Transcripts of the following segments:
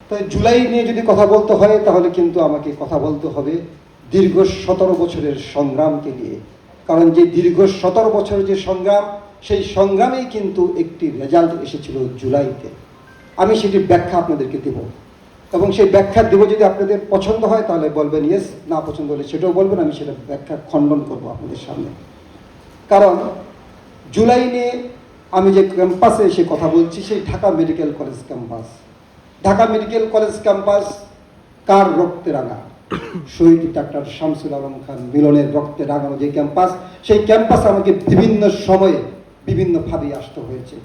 তাই জুলাই নিয়ে যদি কথা বলতে হয় তাহলে কিন্তু আমাকে কথা বলতে হবে দীর্ঘ 17 বছরের সংগ্রামকে নিয়ে। কারণ যে দীর্ঘ 17 বছরের যে সংগ্রাম, সেই সংগ্রামেই কিন্তু একটি রেজাল্ট এসেছিল জুলাইতে। আমি সেটির ব্যাখ্যা আপনাদেরকে দেব, এবং সেই ব্যাখ্যা দেব। যদি আপনাদের পছন্দ হয় তাহলে বলবেন ইয়েস, না পছন্দ হলে সেটাও বলবেন, আমি সেটা ব্যাখ্যা খণ্ডন করব আপনাদের সামনে। কারণ জুলাই নিয়ে আমি যে ক্যাম্পাসে এসে কথা বলছি, সেই Dhaka medical college campus. Dhaka medical college campus কার রক্তে রাঙা? শহীদ ডাক্তার শামসুল আলম খান মিলনের রক্তে রাঙানো যে ক্যাম্পাস, সেই ক্যাম্পাস আমাকে বিভিন্ন সময়ে বিভিন্নভাবে আসতে হয়েছে।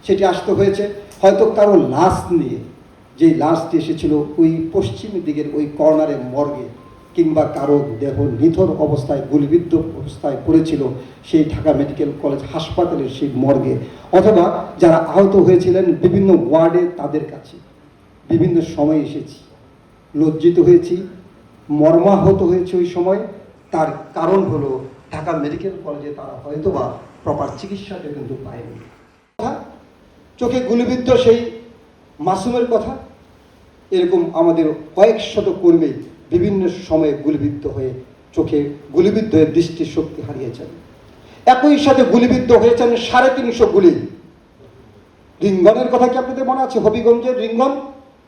সেটি আসতে হয়েছে হয়তো কারো লাশ নিয়ে, যে লাশটি এসেছিল ওই পশ্চিম দিকের ওই কর্নারের মর্গে, কিংবা কারো দেহ নিথর অবস্থায় গুলিবিদ্ধ অবস্থায় পড়েছিল সেই ঢাকা মেডিকেল কলেজ হাসপাতালের সেই মর্গে, অথবা যারা আহত হয়েছিলেন বিভিন্ন ওয়ার্ডে, তাদের কাছে বিভিন্ন সময় এসেছি, লজ্জিত হয়েছি, মর্মাহত হয়েছে ওই সময়। তার কারণ হলো ঢাকা মেডিকেল কলেজে তারা হয়তোবা প্রপার চিকিৎসাটা কিন্তু পায়নি। চোখে গুলিবিদ্ধ সেই মাসুমের কথা, এরকম আমাদের কয়েক শত কর্মী বিভিন্ন সময়ে গুলিবিদ্ধ হয়ে, চোখে গুলিবিদ্ধ হয়ে দৃষ্টিশক্তি হারিয়েছেন। একই সাথে গুলিবিদ্ধ হয়েছেন 350 গুলি। রিঙ্গনের কথা কি আপনাদের মনে আছে? হবিগঞ্জের রিঙ্গন,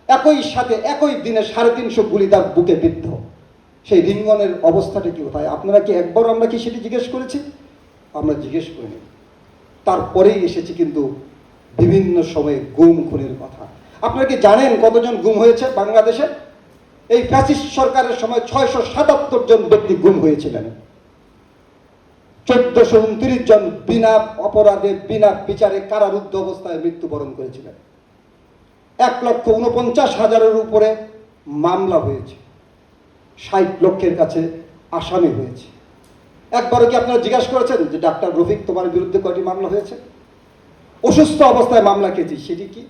একই সাথে একই দিনে 350 গুলি তার বুকে বিদ্ধ। সেই রিঙ্গনের অবস্থাটা কি কোথায়? আপনারা কি একবার আমরা কি সেটি জিজ্ঞেস করেছি? আমরা জিজ্ঞেস করিনি। তারপরেই এসেছি কিন্তু বিভিন্ন সময়ে গুম খুনের কথা। আপনারা কি জানেন কতজন গুম হয়েছে বাংলাদেশে? এই ফ্যাসিস্ট সরকারের সময় 677 জন ব্যক্তি গুম হয়েছিলেন। 1429 জন বিনা অপরাধে বিনা বিচারে কারারুদ্ধ অবস্থায় মৃত্যুবরণ করেছিলেন। 1,49,000-এর উপরে মামলা হয়েছে, 60 লক্ষের কাছে আসামি হয়েছে। একবারও কি আপনারা জিজ্ঞাসা করেছেন যে ডাক্তার রফিক, তোমার বিরুদ্ধে কয়টি মামলা হয়েছে? অসুস্থ অবস্থায় মামলা খেয়েছি, সেটি কি?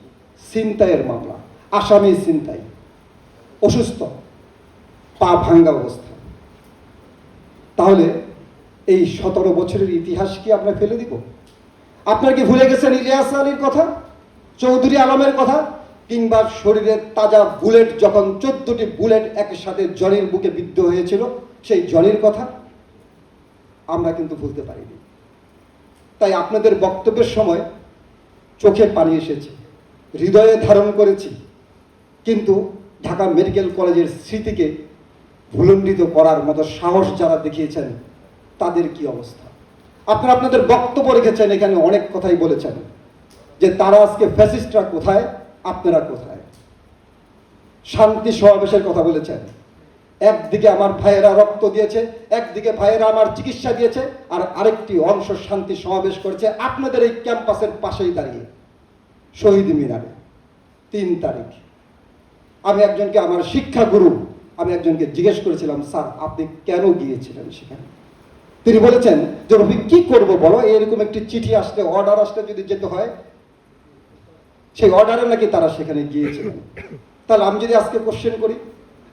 ছিনতাইয়ের মামলা, আসামি ছিনতাই, অসুস্থ, পা ভাঙ্গা অবস্থা। তাহলে এই 17 বছরের ইতিহাস কি আমরা ফেলে দিব? আপনারা কি ভুলে গেছেন ইলিয়াস আলীর কথা, চৌধুরী আলমের কথা, কিংবা শরীরের তাজা বুলেট যখন 14টি বুলেট একসাথে জনির বুকে বিদ্ধ হয়েছিল সেই জনির কথা? আমরা কিন্তু ভুলতে পারিনি। তাই আপনাদের বক্তব্যের সময় চোখে পানি এসেছে, হৃদয়ে ধারণ করেছি, কিন্তু ঢাকা মেডিকেল কলেজের স্মৃতিকে ভুলণ্ডিত করার মতো সাহস যারা দেখিয়েছেন তাদের কি অবস্থা? আপনারা আপনাদের বক্তব্য রেখেছেন, এখানে অনেক কথাই বলেছেন যে তারা আজকে ফ্যাসিস্টরা কোথায়, আপনারা কোথায়। শান্তি সমাবেশের কথা বলেছেন। একদিকে আমার ভাইয়েরা রক্ত দিয়েছে, একদিকে ভাইয়েরা আমার চিকিৎসা দিয়েছে, আর আরেকটি অংশ শান্তি সমাবেশ করেছে আপনাদের এই ক্যাম্পাসের পাশেই দাঁড়িয়ে শহীদ মিনারে 3 তারিখ। আমি একজনকে, আমার শিক্ষাগুরু, আমি একজনকে জিজ্ঞেস করেছিলাম, স্যার আপনি কেন গিয়েছিলেন সেখানে? তিনি বলেছেন যে রফিক কি করবো বলো, এরকম একটি চিঠি আসলে, অর্ডার আসলে যদি যেতে হয়, সেই অর্ডারে নাকি তারা সেখানে গিয়েছিলেন। তাহলে আমি যদি আজকে কোশ্চেন করি,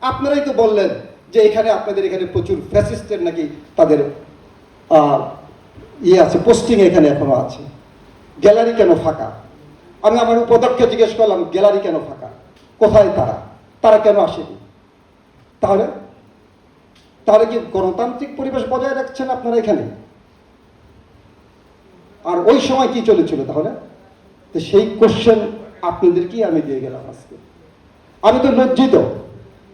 আপনারাই তো বললেন যে এখানে আপনাদের এখানে প্রচুর ফ্যাসিস্টের নাকি তাদের আছে, পোস্টিং এখানে এখনো আছে, গ্যালারি কেন ফাঁকা? আমি আমার উপাধ্যক্ষকে জিজ্ঞেস করলাম গ্যালারি কেন ফাঁকা, কোথায় তারা, তারা কেন আসেনি? তাহলে তাহলে কি গণতান্ত্রিক পরিবেশ বজায় রাখছেন আপনারা এখানে? আর ওই সময় কি চলেছিল তাহলে? তো সেই কোশ্চেন আপনাদেরকেই আমি দিয়ে গেলাম আজকে। আমি তো লজ্জিত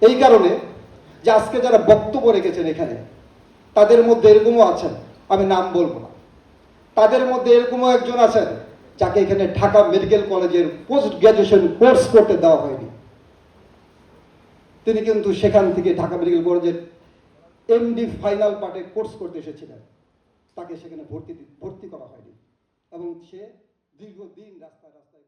এই কারণে যে আজকে যারা বক্তব্য রেখেছেন এখানে, তাদের মধ্যে এরকমও আছেন, আমি নাম বলবো না, তাদের মধ্যে এরকমও একজন আছেন যাকে এখানে ঢাকা মেডিকেল কলেজের পোস্ট গ্রাজুয়েশন কোর্স করতে দেওয়া হয়নি। তিনি কিন্তু সেখান থেকে ঢাকা মেডিকেল কলেজের এমডি ফাইনাল পার্টে কোর্স করতে এসেছিলেন, তাকে সেখানে ভর্তি করা হয়নি, এবং সে দীর্ঘদিন রাস্তায় রাস্তায়